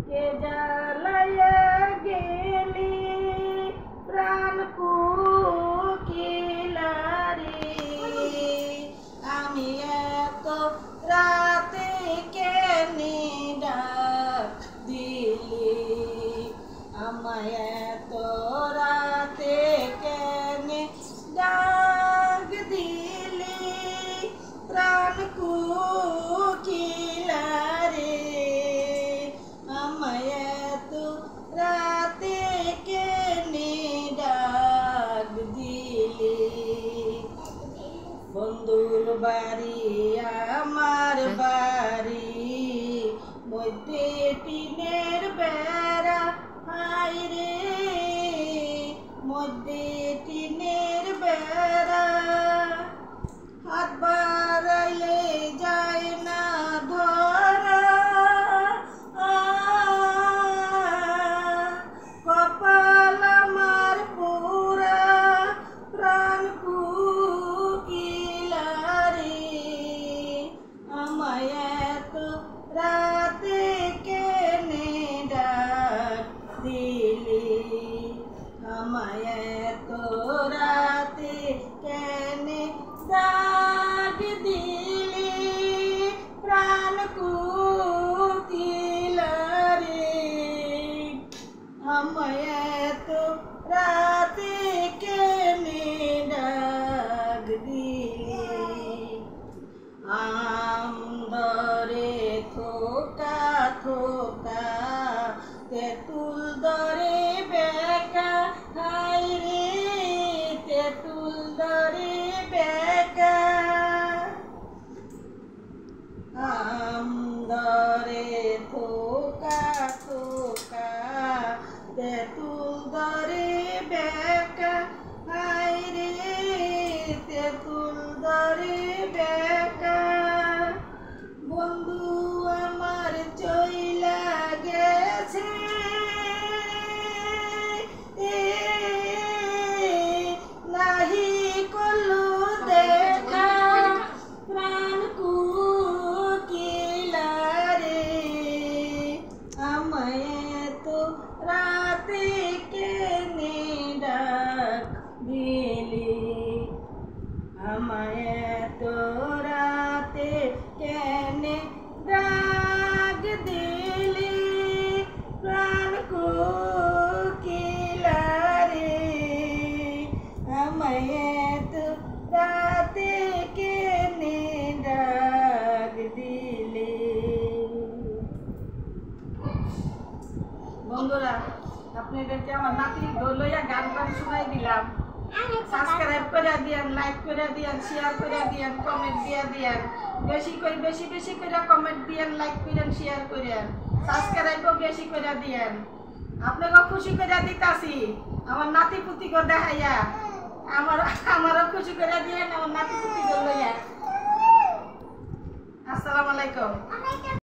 কে জ্বালাইয়া গেলি প্রাণ কোকিলা রে, আমি এত রাতে কেনে ডাক দিলি, আমায় এত রাতে কেনে ডাক দিলি প্রাণ কোকিলা রে, আমায় এত রাতে কেনে ডাক দিলি। বন্ধুর বাড়ি আমার বাড়ি মধ্যে টিনের বেড়া, হায় রে মধ্যে টিনের বেড়া, হাত বাড়াইলে যায় না ধরা, কপাল আমার পুরা প্রাণ কোকিলা রে, আমায় এত রাতে কেনে ডাক দিলি, আমায় এত রাতে কেনে ডাক দিলি প্রাণ কোকিলা রে, আমায় এত রাতে কেনে ডাক দিলি। আমদরে থোকা থোকা তেঁতুল দরে বেকা, হায় রে তেঁতুল দরে বেকা, আমদরে থোকা থোকা তেঁতুল দরে বেকা, হায় রে তেঁতুল দরে বেকা। বন্ধু আমার চইলা গেছে নাহি কলু দেখা প্রাণ কোকিলা রে, আমায় এত রাতে কেনে ডাক দিলি, আমায় এত রাতে কেনে ডাক দিলি প্রাণ কোকিলা রে, আমায় এত রাতে কেনে ডাক দিলি। বন্ধুরা, আপনাদেরকে আমার নাতির দোলইয়া গান গান শোনাই দিলাম। সাবস্ক্রাইব করে দিয়েন, লাইক করে দিয়েন, শেয়ার করে দিয়েন, কমেন্ট দিয়ে দিয়েন, বেশি করে কমেন্ট দিয়েন, লাইক করেন, শেয়ার করেন, সাবস্ক্রাইবও বেশি করে দিয়েন। আপনাকেও খুশি করে দিতাছি আমার নাতি পুতিকে দেখাইয়া, আমারও খুশি করে দিয়েন আমার নাতি পুতিকে লইয়া। আসসালামু আলাইকুম।